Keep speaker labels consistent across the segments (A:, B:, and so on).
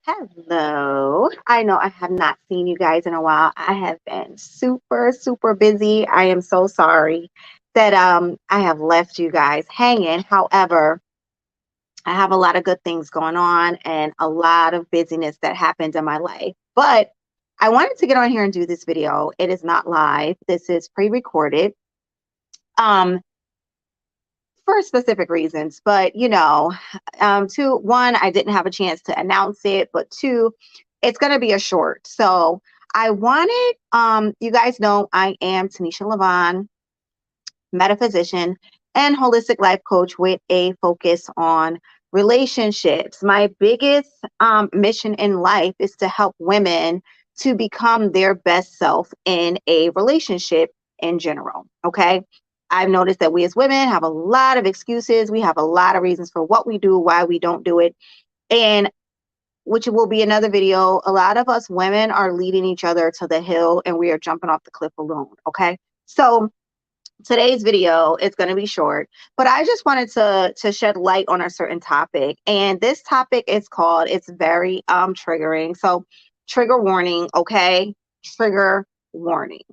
A: Hello. I know I have not seen you guys in a while. I have been super, super busy. I am so sorry that I have left you guys hanging. However, I have a lot of good things going on and a lot of busyness that happened in my life. But I wanted to get on here and do this video. It is not live. This is pre-recorded. Um for specific reasons, but two, one, I didn't have a chance to announce it, but two, it's going to be a short. So I wanted, you guys know I am Tanisha Levon, metaphysician and holistic life coach with a focus on relationships. My biggest mission in life is to help women to become their best self in a relationship in general. Okay. I've noticed that we as women have a lot of excuses. We have a lot of reasons for what we do, why we don't do it. And which will be another video. A lot of us women are leading each other to the hill and we are jumping off the cliff alone. Okay. So today's video is going to be short, but I just wanted to shed light on a certain topic. And this topic is called, it's very triggering. So trigger warning, okay? Trigger warning.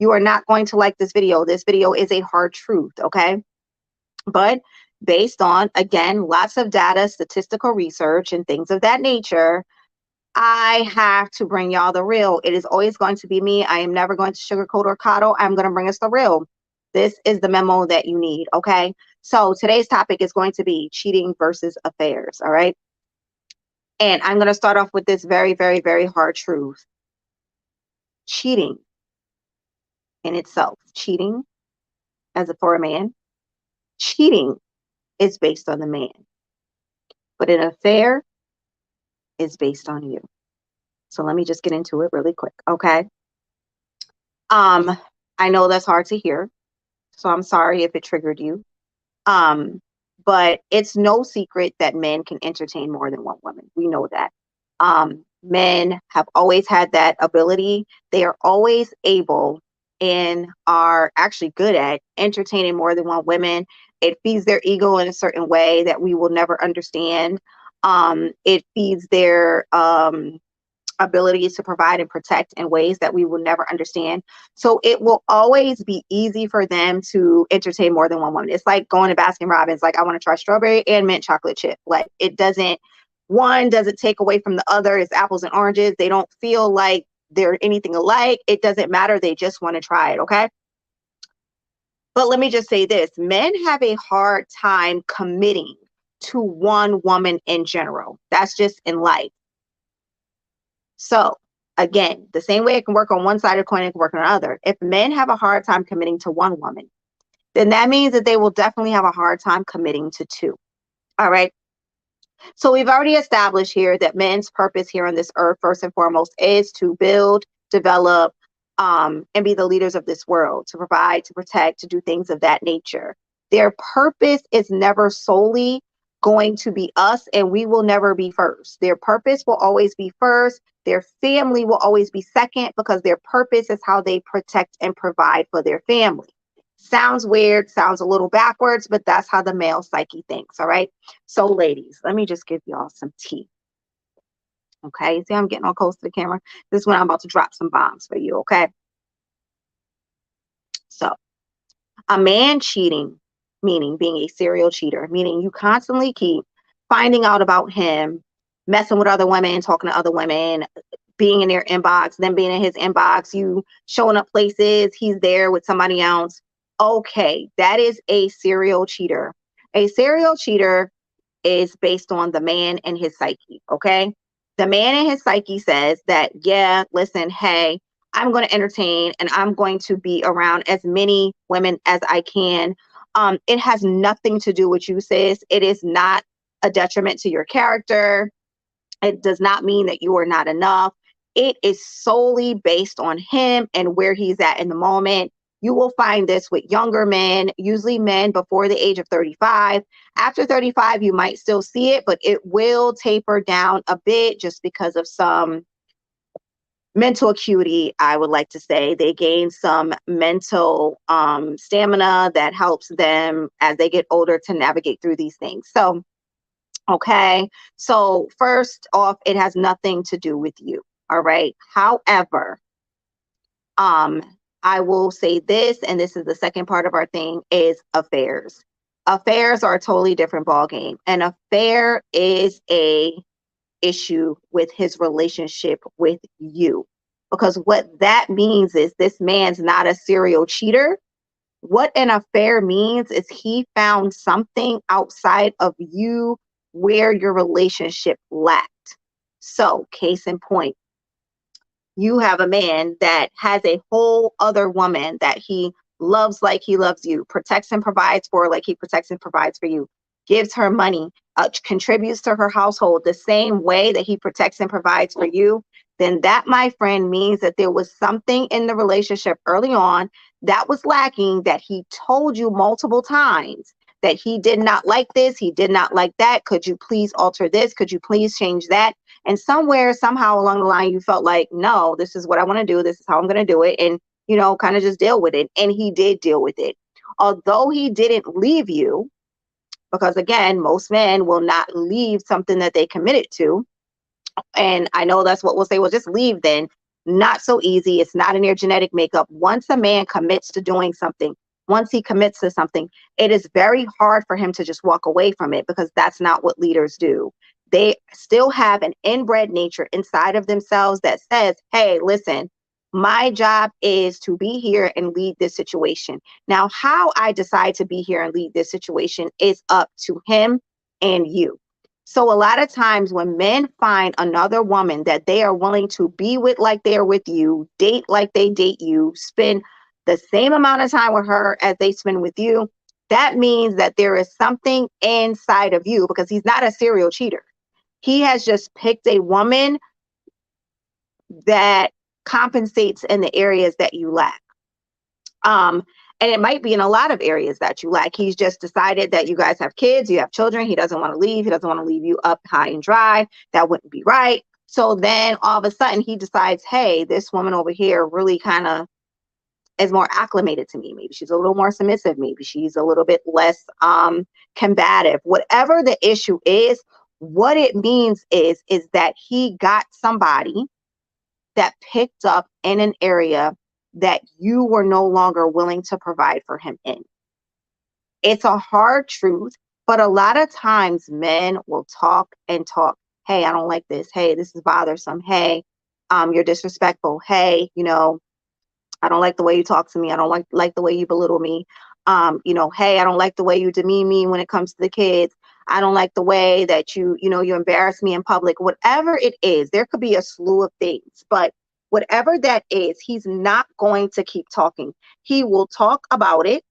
A: You are not going to like this video. This video is a hard truth, okay? But based on, again, lots of data, statistical research, and things of that nature, I have to bring y'all the real. It is always going to be me. I am never going to sugarcoat or coddle. I'm going to bring us the real. This is the memo that you need, okay? So today's topic is going to be cheating versus affairs, all right? And I'm going to start off with this very, very, very hard truth. Cheating in itself, cheating for a man, cheating is based on the man. But an affair is based on you. So let me just get into it really quick, okay? I know that's hard to hear, so I'm sorry if it triggered you. But it's no secret that men can entertain more than one woman. We know that. Men have always had that ability. They are always able and are actually good at entertaining more than one woman. It feeds their ego in a certain way that we will never understand. It feeds their abilities to provide and protect in ways that we will never understand. So it will always be easy for them to entertain more than one woman. It's like going to Baskin Robbins, like I want to try strawberry and mint chocolate chip. Like one doesn't take away from the other. It's apples and oranges. They don't feel like they're anything alike. It doesn't matter. They just want to try it. Okay. But let me just say this. Men have a hard time committing to one woman in general. That's just in life. So again, the same way it can work on one side of the coin, it can work on the other. If men have a hard time committing to one woman, then that means that they will definitely have a hard time committing to two. All right. So we've already established here that men's purpose here on this earth, first and foremost, is to build, develop, and be the leaders of this world, to provide, to protect, to do things of that nature. Their purpose is never solely going to be us, and we will never be first. Their purpose will always be first. Their family will always be second, because their purpose is how they protect and provide for their family. Sounds weird, sounds a little backwards, but that's how the male psyche thinks. All right. So ladies, let me just give y'all some tea. Okay. See, I'm getting all close to the camera. This is when I'm about to drop some bombs for you. Okay. So a man cheating, meaning being a serial cheater, meaning you constantly keep finding out about him, messing with other women, talking to other women, being in their inbox, then being in his inbox, you showing up places, he's there with somebody else. Okay, that is a serial cheater. A serial cheater is based on the man and his psyche, okay? The man and his psyche says that, yeah, listen, hey, I'm going to entertain and I'm going to be around as many women as I can. It has nothing to do with you, sis. It is not a detriment to your character. It does not mean that you are not enough. It is solely based on him and where he's at in the moment. You will find this with younger men, usually men before the age of 35. After 35, you might still see it, but it will taper down a bit just because of some mental acuity, I would like to say. They gain some mental stamina that helps them as they get older to navigate through these things. So Okay. So first off, it has nothing to do with you. All right. However, um, I will say this, and this is the second part of our thing, is affairs. Affairs are a totally different ballgame. An affair is a issue with his relationship with you. Because what that means is this man's not a serial cheater. What an affair means is he found something outside of you where your relationship lacked. So, case in point, you have a man that has a whole other woman that he loves like he loves you, protects and provides for like he protects and provides for you, gives her money, contributes to her household the same way that he protects and provides for you, then that, my friend, means that there was something in the relationship early on that was lacking that he told you multiple times that he did not like this, he did not like that. Could you please alter this? Could you please change that? And somewhere, somehow along the line, you felt like, no, this is what I want to do. This is how I'm going to do it. And, kind of just deal with it. And he did deal with it. Although he didn't leave you, because again, most men will not leave something that they committed to. And I know that's what we'll say, well, just leave then. Not so easy. It's not in your genetic makeup. Once a man commits to doing something, once he commits to something, it is very hard for him to just walk away from it because that's not what leaders do. They still have an inbred nature inside of themselves that says, hey, listen, my job is to be here and lead this situation. Now, how I decide to be here and lead this situation is up to him and you. So a lot of times when men find another woman that they are willing to be with like they're with you, date like they date you, spend the same amount of time with her as they spend with you, that means that there is something inside of you because he's not a serial cheater. He has just picked a woman that compensates in the areas that you lack. And it might be in a lot of areas that you lack. He's just decided that you guys have kids, you have children. He doesn't want to leave. He doesn't want to leave you up high and dry. That wouldn't be right. So then all of a sudden he decides, hey, this woman over here really kind of is more acclimated to me. Maybe she's a little more submissive. Maybe she's a little bit less combative. Whatever the issue is, what it means is that he got somebody that picked up in an area that you were no longer willing to provide for him in. It's a hard truth, but a lot of times men will talk and talk. Hey, I don't like this. Hey, this is bothersome. Hey, you're disrespectful. Hey, I don't like the way you talk to me. I don't like the way you belittle me. Hey, I don't like the way you demean me when it comes to the kids. I don't like the way that you embarrass me in public. Whatever it is, there could be a slew of things, but whatever that is, he's not going to keep talking. He will talk about it.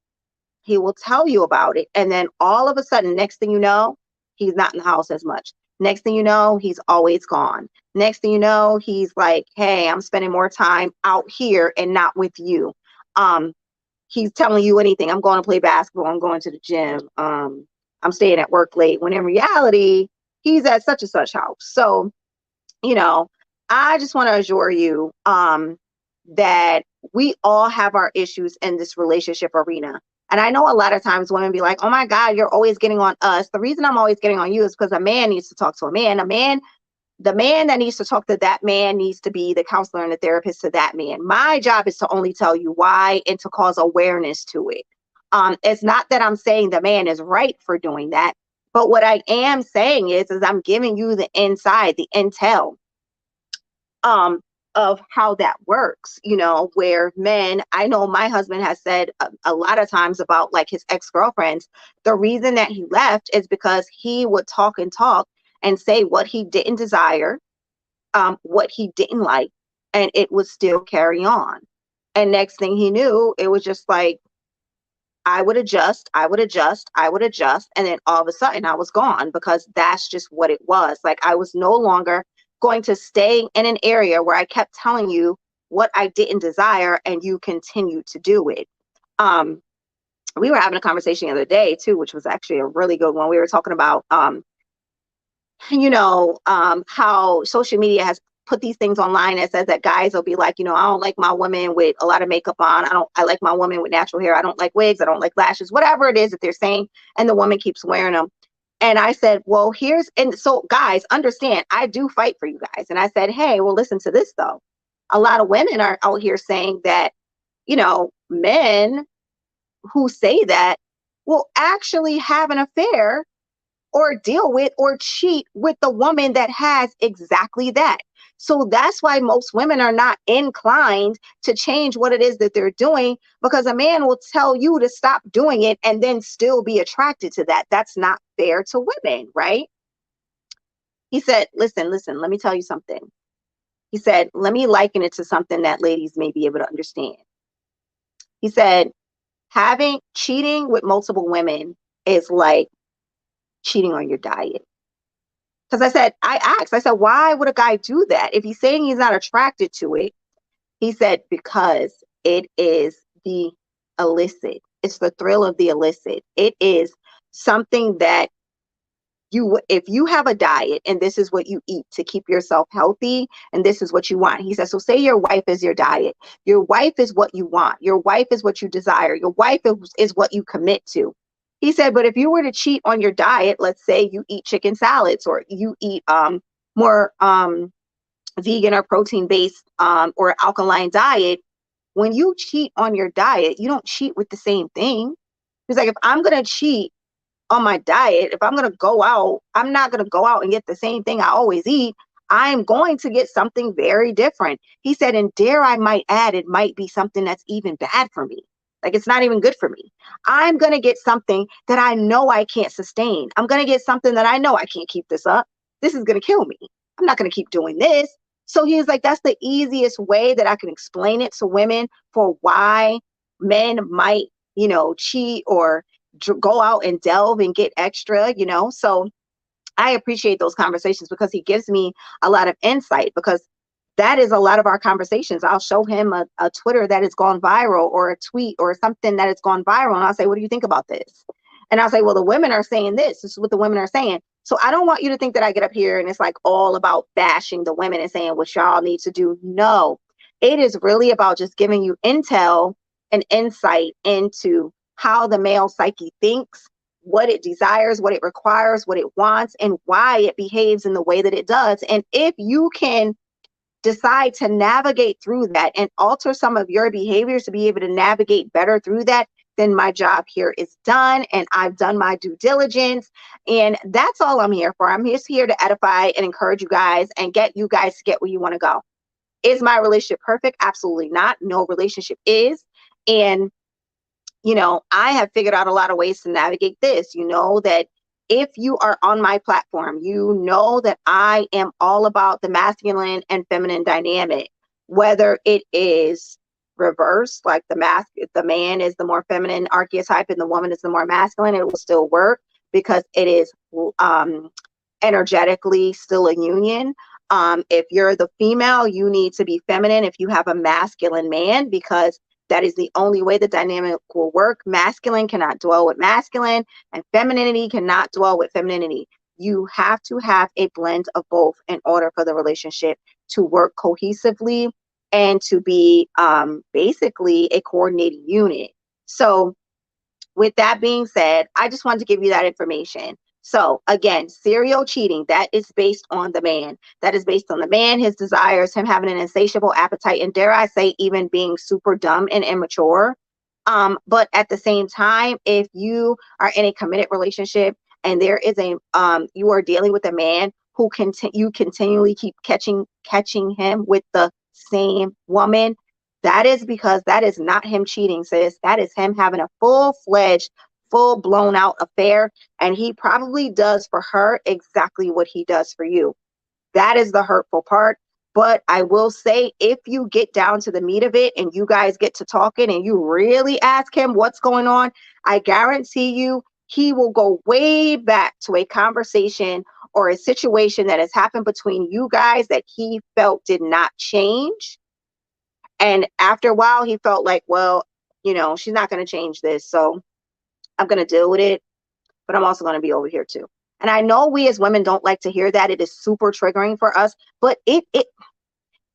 A: He will tell you about it. And then all of a sudden, next thing you know, he's not in the house as much. Next thing you know, he's always gone. Next thing you know, he's like, hey, I'm spending more time out here and not with you. He's telling you anything. I'm going to play basketball. I'm going to the gym. I'm staying at work late. When in reality, he's at such and such house. So, I just want to assure you that we all have our issues in this relationship arena. And I know a lot of times women be like, oh my God, you're always getting on us. The reason I'm always getting on you is because a man needs to talk to a man. The man that needs to talk to that man needs to be the counselor and the therapist to that man. My job is to only tell you why and to cause awareness to it. It's not that I'm saying the man is right for doing that, but what I am saying is I'm giving you the inside, the intel of how that works, where men, I know my husband has said a lot of times about like his ex-girlfriends, the reason that he left is because he would talk and say what he didn't desire, what he didn't like, and it would still carry on. And next thing he knew, it was just like, I would adjust. And then all of a sudden I was gone because that's just what it was. Like I was no longer going to stay in an area where I kept telling you what I didn't desire and you continued to do it. We were having a conversation the other day too, which was actually a really good one. We were talking about, how social media has put these things online that says that guys will be like, I don't like my woman with a lot of makeup on. I like my woman with natural hair. I don't like wigs. I don't like lashes, whatever it is that they're saying. And the woman keeps wearing them. And I said, well, and so guys, understand, I do fight for you guys. And I said, hey, well, listen to this though. A lot of women are out here saying that, men who say that will actually have an affair or deal with or cheat with the woman that has exactly that. So that's why most women are not inclined to change what it is that they're doing, because a man will tell you to stop doing it and then still be attracted to that. That's not fair to women, right? He said, listen, let me tell you something. He said, let me liken it to something that ladies may be able to understand. He said, cheating with multiple women is like cheating on your diet. Because I said, why would a guy do that? If he's saying he's not attracted to it, he said, because it is the illicit. It's the thrill of the illicit. It is something that if you have a diet and this is what you eat to keep yourself healthy and this is what you want. He says, so say your wife is your diet. Your wife is what you want. Your wife is what you desire. Your wife is what you commit to. He said, but if you were to cheat on your diet, let's say you eat chicken salads or you eat more vegan or protein based or alkaline diet, when you cheat on your diet, you don't cheat with the same thing. He's like, if I'm going to cheat on my diet, if I'm going to go out, I'm not going to go out and get the same thing I always eat. I'm going to get something very different. He said, and dare I might add, it might be something that's even bad for me. Like, it's not even good for me. I'm going to get something that I know I can't sustain. I'm going to get something that I know I can't keep this up. This is going to kill me. I'm not going to keep doing this. So he was like, that's the easiest way that I can explain it to women for why men might, cheat or go out and delve and get extra, So I appreciate those conversations because he gives me a lot of insight, because that is a lot of our conversations. I'll show him a Twitter that has gone viral or a tweet or something that has gone viral. And I'll say, what do you think about this? And I'll say, well, the women are saying this. This is what the women are saying. So I don't want you to think that I get up here and it's like all about bashing the women and saying what y'all need to do. No, it is really about just giving you intel and insight into how the male psyche thinks, what it desires, what it requires, what it wants, and why it behaves in the way that it does. And if you can decide to navigate through that and alter some of your behaviors to be able to navigate better through that, then my job here is done and I've done my due diligence. And that's all I'm here for. I'm just here to edify and encourage you guys and get you guys to get where you want to go. Is my relationship perfect? Absolutely not. No relationship is. And I have figured out a lot of ways to navigate this. That if you are on my platform, that I am all about the masculine and feminine dynamic, whether it is reverse, like the man is the more feminine archetype and the woman is the more masculine, it will still work because it is energetically still a union. If you're the female, you need to be feminine if you have a masculine man, because that is the only way the dynamic will work. Masculine cannot dwell with masculine, and femininity cannot dwell with femininity. You have to have a blend of both in order for the relationship to work cohesively and to be basically a coordinated unit. So with that being said, I just wanted to give you that information. So again, serial cheating, that is based on the man. That is based on the man, his desires, him having an insatiable appetite, and dare I say, even being super dumb and immature. But at the same time, if you are in a committed relationship and there is you are dealing with a man who you continually keep catching him with the same woman, that is because that is not him cheating, sis. That is him having a full-fledged, full blown out affair. And he probably does for her exactly what he does for you. That is the hurtful part. But I will say, if you get down to the meat of it and you guys get to talking and you really ask him what's going on, I guarantee you he will go way back to a conversation or a situation that has happened between you guys that he felt did not change. And after a while, he felt like, well, she's not going to change this. So I'm going to deal with it, but I'm also going to be over here too. And I know we as women don't like to hear that. It is super triggering for us, but it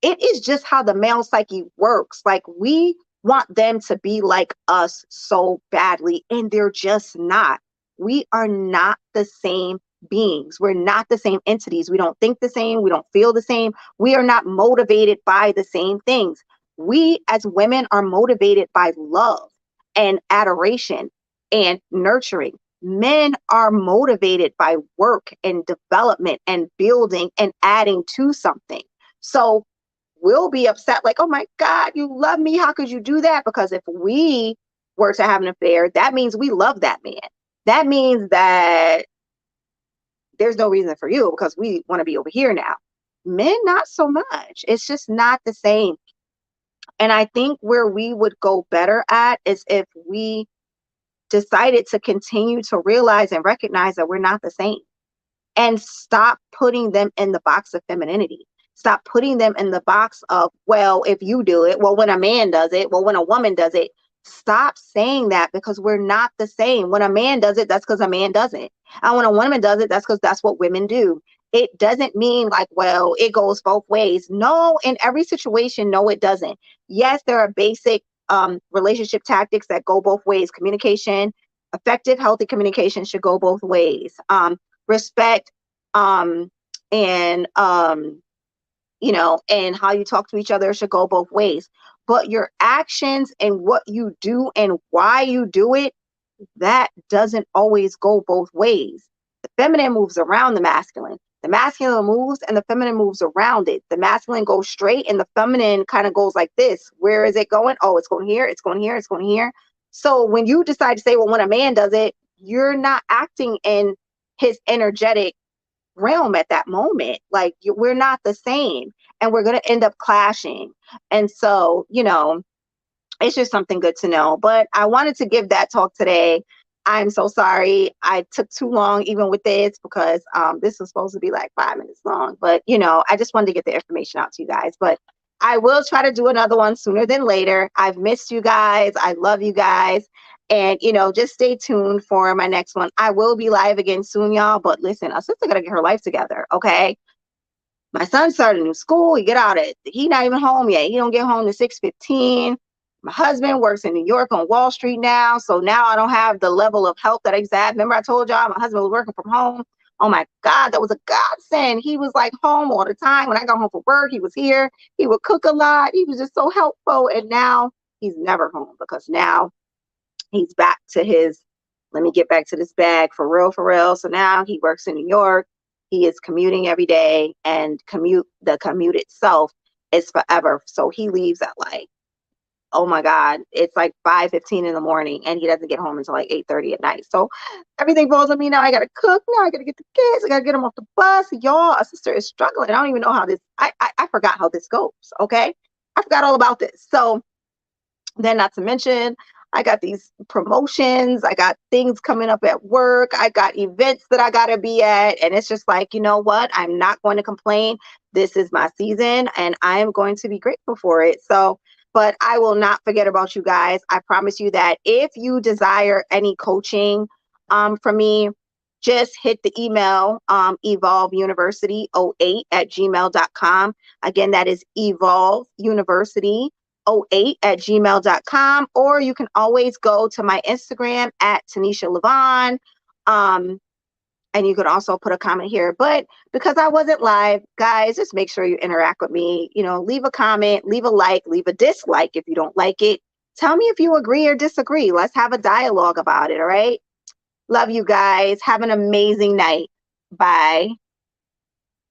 A: is just how the male psyche works. Like, we want them to be like us so badly, and they're just not. we are not the same beings. We're not the same entities. We don't think the same. We don't feel the same. We are not motivated by the same things. We as women are motivated by love and adoration and nurturing. Men are motivated by work and development and building and adding to something. So we'll be upset, like, oh my God, you love me. How could you do that? Because if we were to have an affair, that means we love that man. That means that there's no reason for you because we want to be over here now. Men, not so much. It's just not the same. And I think where we would go better at is if we decided to continue to realize and recognize that we're not the same and stop putting them in the box of femininity. Stop putting them in the box of, well, if you do it, well, when a man does it, well, when a woman does it. Stop saying that because we're not the same. When a man does it, that's because a man does it. And when a woman does it, that's because that's what women do. It doesn't mean like, well, it goes both ways. No, in every situation, no, it doesn't. Yes, there are basic relationship tactics that go both ways. Communication, effective, healthy communication should go both ways. Respect, and and how you talk to each other should go both ways. But your actions and what you do and why you do it, that doesn't always go both ways. The feminine moves around the masculine. The masculine moves and the feminine moves around it. The masculine goes straight and the feminine kind of goes like this. Where is it going? Oh, it's going here, it's going here, it's going here. So when you decide to say, well, when a man does it, you're not acting in his energetic realm at that moment. Like we're not the same and we're going to end up clashing. And so, it's just something good to know. But I wanted to give that talk today. I'm so sorry I took too long even with this because this was supposed to be like 5 minutes long. But, I just wanted to get the information out to you guys. But I will try to do another one sooner than later. I've missed you guys. I love you guys. And, just stay tuned for my next one. I will be live again soon, y'all. But listen, a sister got to get her life together, okay? My son started a new school. He not even home yet. He don't get home to 6:15. My husband works in New York on Wall Street now. So now I don't have the level of help that I used to have. Remember I told y'all my husband was working from home? Oh my God, that was a godsend. He was like home all the time. When I got home from work, he was here. He would cook a lot. He was just so helpful. And now he's never home because now he's back to let me get back to this bag for real, for real. So now he works in New York. He is commuting every day and the commute itself is forever. So he leaves at like, oh my God, it's like 5:15 in the morning and he doesn't get home until like 8:30 at night. So everything falls on me now. I got to cook now. I got to get the kids. I got to get them off the bus. Y'all, a sister is struggling. I don't even know how this, I forgot how this goes. Okay. I forgot all about this. So then not to mention, I got these promotions. I got things coming up at work. I got events that I got to be at. And it's just like, you know what? I'm not going to complain. This is my season and I am going to be grateful for it. So, but I will not forget about you guys. I promise you that if you desire any coaching from me, just hit the email evolveuniversity08@gmail.com. Again, that is evolveuniversity08@gmail.com, or you can always go to my Instagram at Tanisha Lavon. And you could also put a comment here. But because I wasn't live, guys, just make sure you interact with me. Leave a comment, leave a like, leave a dislike if you don't like it. Tell me if you agree or disagree. Let's have a dialogue about it, all right? Love you guys. Have an amazing night. Bye.